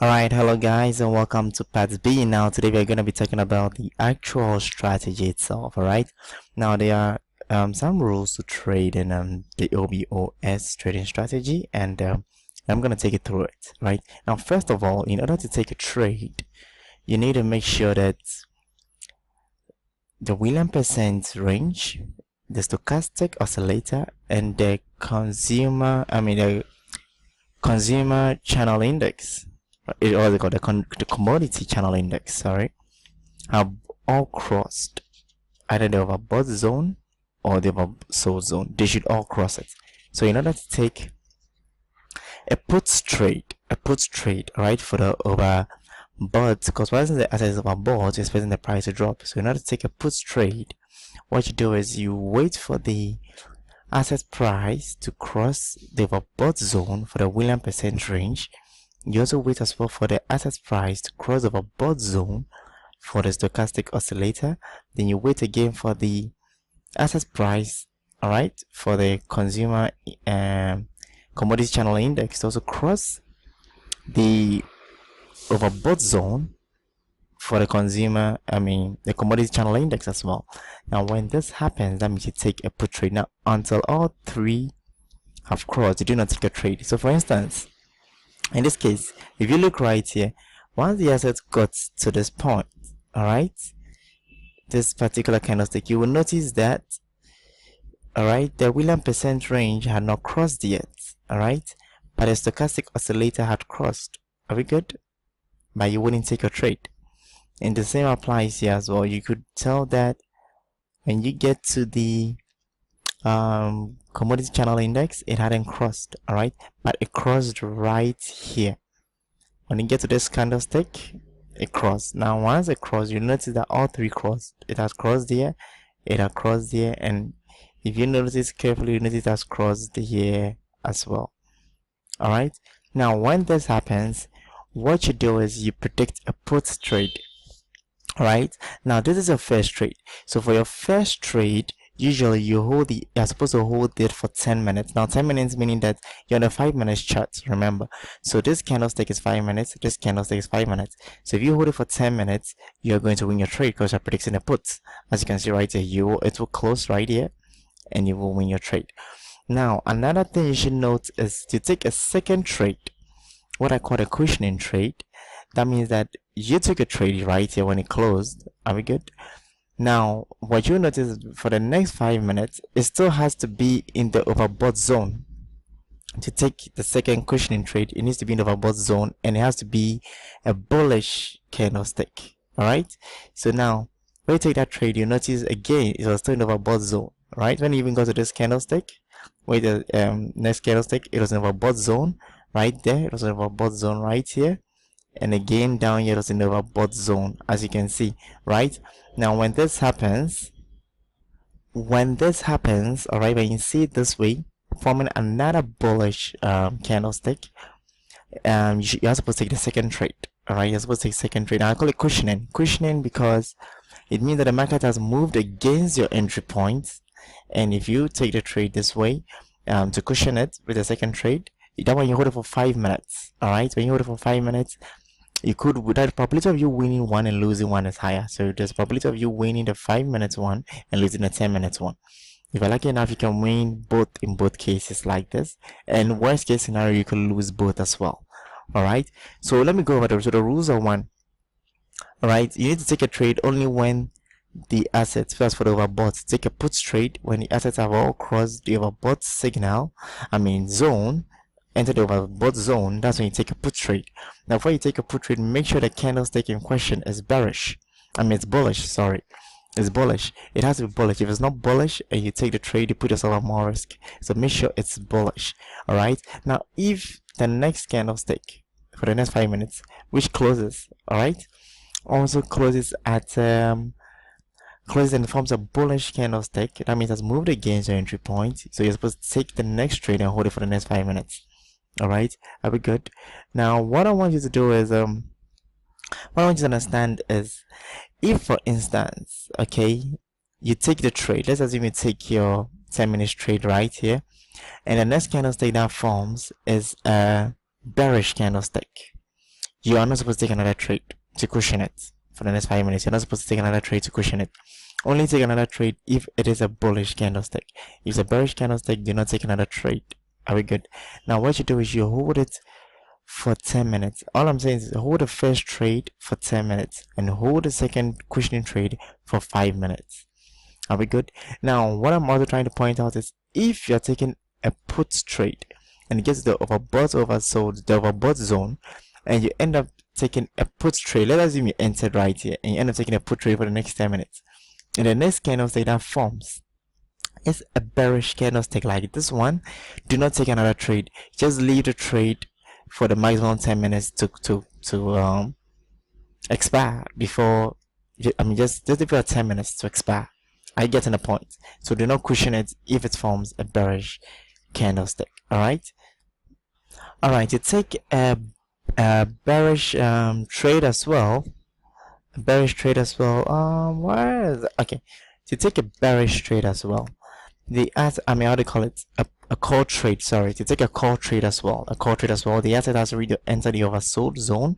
Alright, hello guys and welcome to part B. Now today we're going to be talking about the actual strategy itself. Alright, now there are some rules to trade in the O.B.O.S trading strategy, and I'm going to take you through it. Right now, first of all, in order to take a trade, you need to make sure that the William percent range, the stochastic oscillator, and the consumer channel index, or they call the commodity channel index, sorry, have all crossed either the overbought zone or the oversold zone. They should all cross it. So in order to take a puts trade, right, for the overbought, because once the asset is overbought, you're expecting the price to drop. So in order to take a puts trade, what you do is you wait for the asset price to cross the overbought zone for the William percent range. You also wait as well for the asset price to cross the overbought zone for the stochastic oscillator. Then you wait again for the asset price, all right, for the consumer commodity channel index to also cross the overbought zone for the consumer, the commodity channel index as well. Now when this happens, that means you take a put trade. Now until all three have crossed, you do not take a trade. So for instance, in this case, if you look right here, once the asset got to this point, all right, this particular candlestick, you will notice that, all right, the William percent range had not crossed yet, all right, but the stochastic oscillator had crossed. Are we good? But you wouldn't take a trade. And the same applies here as well. You could tell that when you get to the commodity channel index, it hadn't crossed, all right, but it crossed right here. When you get to this candlestick, it crossed. Now once it crossed, you notice that all three crossed. It has crossed here, it has crossed here, and if you notice carefully, you notice it has crossed here as well. All right, now when this happens, what you do is you predict a put trade. All right, now this is your first trade. So for your first trade, usually you're supposed to hold it for 10 minutes. Now 10 minutes meaning that you're on a 5 minutes chart, remember. So this candlestick is 5 minutes, this candlestick is 5 minutes. So if you hold it for 10 minutes, you're going to win your trade because you're predicting a put. As you can see right here, it will close right here and you will win your trade. Now another thing you should note is to take a second trade, what I call a cushioning trade. That means that you took a trade right here when it closed. Are we good? Now what you notice for the next 5 minutes, it still has to be in the overbought zone. To take the second cushioning trade, it needs to be in the overbought zone, and it has to be a bullish candlestick. All right, so now when you take that trade, you notice again it was still in the overbought zone. Right, when you even go to this candlestick, wait, the next candlestick, it was in the overbought zone right there. It was in the overbought zone right here, and again down here it was in the overbought zone, as you can see. Right now when this happens, all right, when you see it this way, forming another bullish candlestick, you're supposed to take the second trade. All right, you're supposed to take second trade. Now I call it cushioning because it means that the market has moved against your entry point, and if you take the trade this way, to cushion it with the second trade, that one you hold it for 5 minutes. All right, when you hold it for 5 minutes, you could, without the probability of you winning one and losing one is higher. So there's a probability of you winning the 5 minutes one and losing the 10 minutes one. If you're lucky enough, you can win both in both cases like this, and worst case scenario, you can lose both as well. All right, so let me go over those. So the rules are one. All right, you need to take a trade only when the assets, first for the overbought, take a put trade when the assets have all crossed the overbought signal, zone, enter the overbought zone. That's when you take a put trade. Now before you take a put trade, make sure the candlestick in question is bearish. It's bullish, sorry. It's bullish. It has to be bullish. If it's not bullish and you take the trade, you put yourself at more risk. So make sure it's bullish. All right, now if the next candlestick for the next 5 minutes, which closes, all right, also closes at closes and forms a bullish candlestick, that means it's moved against your entry point. So you're supposed to take the next trade and hold it for the next 5 minutes. All right, are we good? Now what I want you to do is what I want you to understand is, if for instance, okay, you take the trade, let's assume you take your 10 minutes trade right here, and the next candlestick that forms is a bearish candlestick. you are not supposed to take another trade to cushion it for the next 5 minutes. You're not supposed to take another trade to cushion it. Only take another trade if it is a bullish candlestick. If it's a bearish candlestick, do not take another trade. Are we good? Now what you do is you hold it for 10 minutes. All I'm saying is hold the first trade for 10 minutes and hold the second cushioning trade for 5 minutes. Are we good? Now what I'm also trying to point out is if you're taking a put trade and it gets the overbought oversold, the overbought zone, and you end up taking a put trade, let's assume you entered right here and you end up taking a put trade for the next 10 minutes, and the next candlestick that forms is a bearish candlestick like this one, do not take another trade. Just leave the trade for the maximum 10 minutes to expire before, I mean just leave it 10 minutes to expire. I get in the point. So do not cushion it if it forms a bearish candlestick. Alright, you take a bearish trade as well. A bearish trade as well. Where is it? Okay, to take a bearish trade as well, the asset, I mean, how do you call it, a call trade, sorry, to take a call trade as well, the asset has already entered the oversold zone.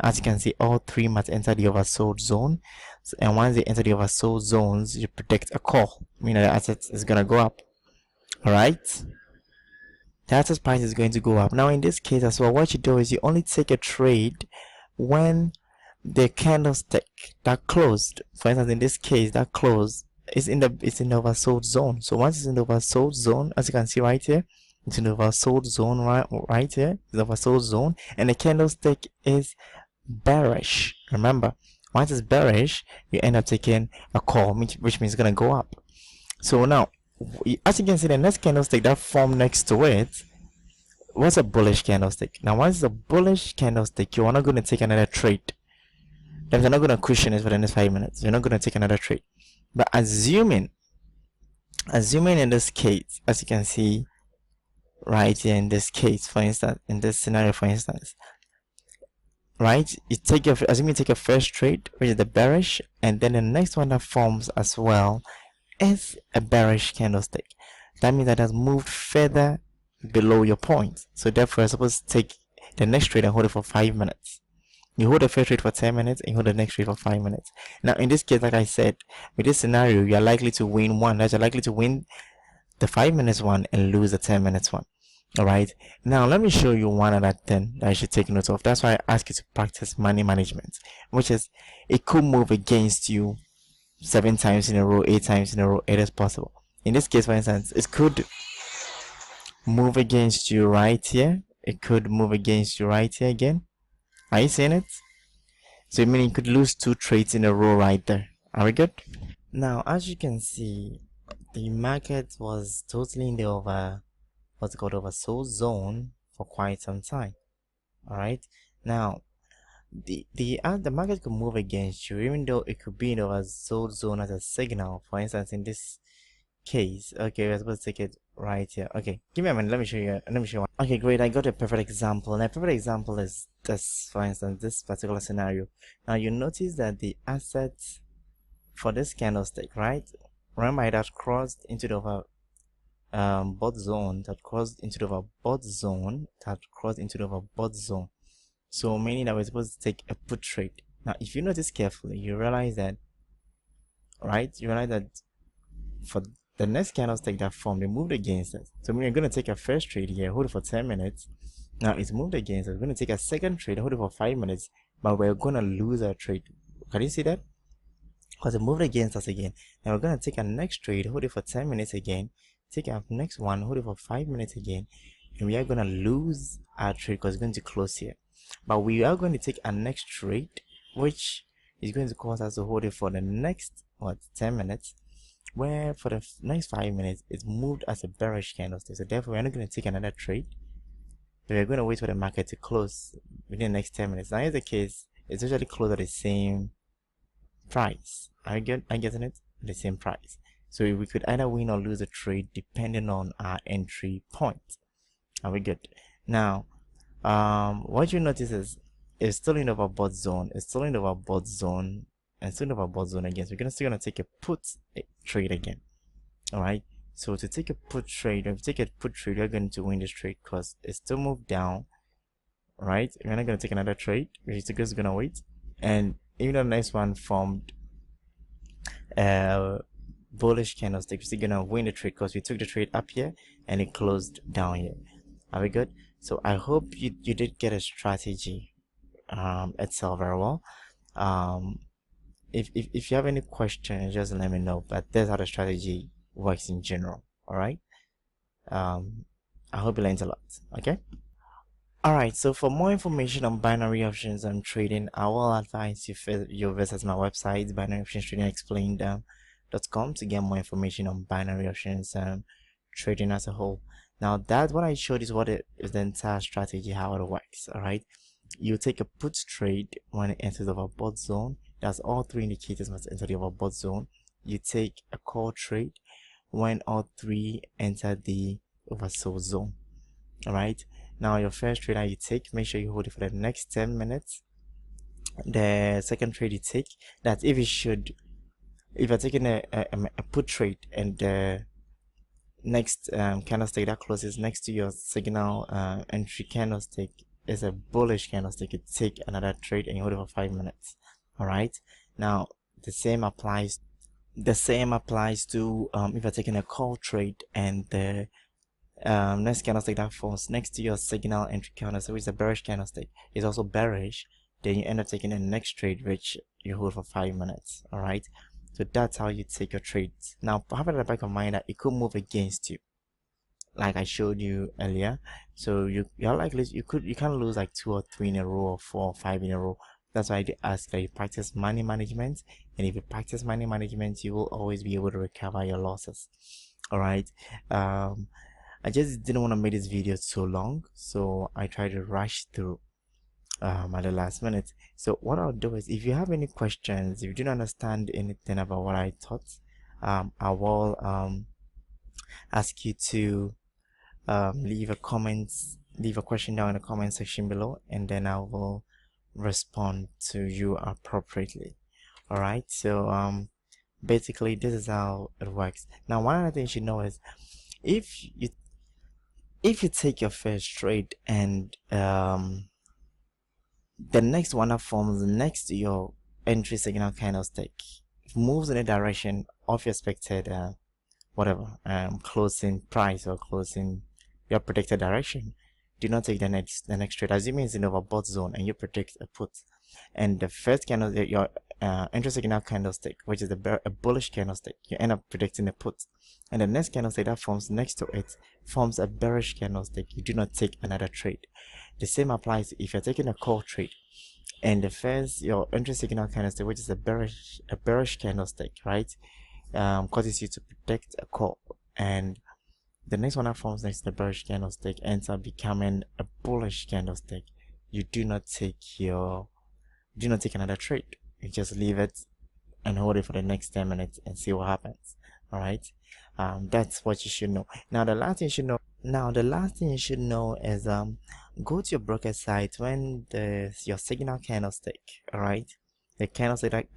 As you can see, all three must enter the oversold zone. So, and once they enter the oversold zones, you predict a call, meaning the asset is going to go up. Alright, the asset price is going to go up. Now in this case as well, what you do is you only take a trade when the candlestick that closed, for instance in this case that closed, is in the oversold zone. So once it's in the oversold zone, as you can see right here, it's in the oversold zone right here, the oversold zone, and the candlestick is bearish. Remember, once it's bearish, you end up taking a call, which means it's gonna go up. So now, as you can see, the next candlestick that formed next to it was a bullish candlestick. Now once it's a bullish candlestick, you are not going to take another trade. Then you're not going to cushion it for the next 5 minutes. You're not going to take another trade. But assuming in this case, as you can see right here in this case, for instance, in this scenario, for instance, right, you take your, assuming you take a first trade, which is the bearish, and then the next one that forms as well is a bearish candlestick. That means that it has moved further below your point. So therefore, you're supposed to take the next trade and hold it for 5 minutes. You hold the first trade for 10 minutes and you hold the next trade for 5 minutes. Now in this case, like I said, with this scenario, you are likely to win one. You're likely to win the 5 minutes one and lose the 10 minutes one. Alright, now let me show you one other thing that you should take note of. That's why I ask you to practice money management, which is it could move against you 7 times in a row, 8 times in a row. It is possible. In this case, for instance, it could move against you right here. It could move against you right here again. Are you seeing it? So I mean you could lose 2 trades in a row right there. Are we good? Now as you can see, the market was totally in the what's called oversold zone for quite some time. Alright, now the market could move against you even though it could be in the oversold zone as a signal. For instance, in this case, okay, we're supposed to take it right here. Okay, give me a minute, let me show you one. Okay, great, I got a perfect example, and a perfect example is this, for instance, this particular scenario. Now you notice that the asset for this candlestick, right, remember it had crossed into the overbought zone, that crossed into the overbought zone, so meaning that we're supposed to take a put trade. Now if you notice carefully, you realize that, right, for the next candlestick that formed, they moved against us. So we're going to take a first trade here, hold it for 10 minutes. Now it's moved against us. We're going to take a second trade, hold it for 5 minutes, but we're going to lose our trade. Can you see that? Because it moved against us again. Now we're going to take a next trade, hold it for 10 minutes again, take our next one, hold it for 5 minutes again, and we are going to lose our trade because it's going to close here. But we are going to take a next trade, which is going to cause us to hold it for the next 10 minutes, where for the next 5 minutes it's moved as a bearish candlestick. So therefore we're not going to take another trade, but we're going to wait for the market to close within the next 10 minutes. Now in the case, it's usually closed at the same price. Are you getting it? The same price. So we could either win or lose a trade depending on our entry point. Are we good? Now what you notice is it's still in the overbought zone, and still in the overbought zone again. So we're still gonna take a put trade again. Alright, so to take a put trade, if you take a put trade, you're going to win this trade because it's still moved down right? We're not going to take another trade. We're just going to wait. And even though the next one formed bullish candlestick, we're still going to win the trade because we took the trade up here and it closed down here. Are we good? So I hope you did get a strategy itself very well. If you have any questions, just let me know. But that's how the strategy works in general. All right. I hope you learned a lot. Okay. Alright, so for more information on binary options and trading, I will advise you visit my website, binaryoptionstradingexplained.com, to get more information on binary options and trading as a whole. Now, that's what I showed is what is the entire strategy, how it works. Alright, you take a put trade when it enters the overbought zone. That's all three indicators must enter the overbought zone. You take a call trade when all three enter the oversold zone. Alright, now your first trade that you take, make sure you hold it for the next 10 minutes. The second trade you take, that if you're taking a put trade and the next candlestick that closes next to your signal entry candlestick is a bullish candlestick, you take another trade and you hold it for 5 minutes. Alright, now the same applies to if you're taking a call trade and the next candlestick that forms next to your signal entry candlestick, which is a bearish candlestick, is also bearish. Then you end up taking the next trade, which you hold for 5 minutes. All right, so that's how you take your trades. Now have it at the back of mind that it could move against you, like I showed you earlier. So you're likely you can lose like 2 or 3 in a row, or 4 or 5 in a row. That's why I ask that you practice money management, and if you practice money management, you will always be able to recover your losses. All right. I just didn't want to make this video so long, so I tried to rush through at the last minute. So what I'll do is, if you have any questions, if you didn't understand anything about what I taught, I will ask you to leave a question down in the comment section below, and then I will respond to you appropriately. All right, so basically this is how it works. Now, one other thing you should know is, if you take your first trade and the next one that forms next to your entry signal candlestick moves in the direction of your expected closing price or closing your predicted direction, do not take the next trade. Assuming it's in the overbought zone and you predict a put, and the first candlestick, your entry signal candlestick, which is a bullish candlestick, you end up predicting a put, and the next candlestick that forms next to it forms a bearish candlestick, you do not take another trade. The same applies if you're taking a call trade and your entry signal candlestick, which is a bearish candlestick, right, causes you to predict a call, and the next one that forms next to the bearish candlestick ends up becoming a bullish candlestick, you do not take another trade. You just leave it and hold it for the next 10 minutes and see what happens. All right, that's what you should know. Now the last thing you should know is go to your broker site when your signal candlestick, all right, the candlestick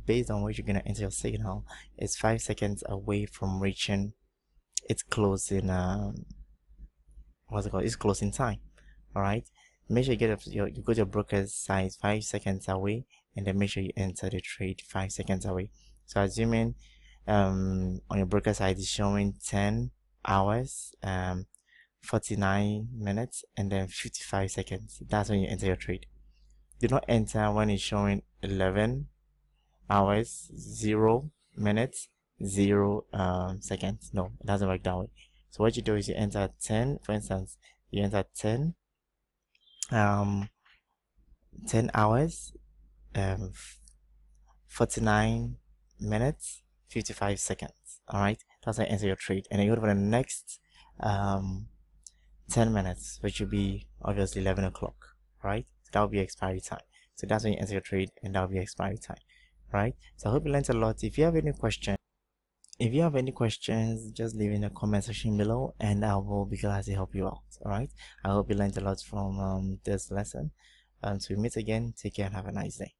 based on which you're gonna enter your signal is 5 seconds away from reaching its closing its closing time. All right, make sure you go to your broker's site 5 seconds away, and then make sure you enter the trade 5 seconds away. So assuming on your broker site is showing 10 hours 49 minutes and then 55 seconds, that's when you enter your trade. Do not enter when it's showing 11 hours 0 minutes 0 seconds. No, it doesn't work that way. So what you do is you enter 10, for instance, you enter 10 hours 49 minutes 55 seconds. All right, that's how you enter your trade, and then you go for the next 10 minutes, which will be obviously 11 o'clock, right? So that will be expiry time. So that's when you enter your trade, and that will be expiry time, right? So I hope you learned a lot. If you have any questions, just leave in the comment section below, and I will be glad to help you out. All right, I hope you learned a lot from this lesson. Until we meet again, take care and have a nice day.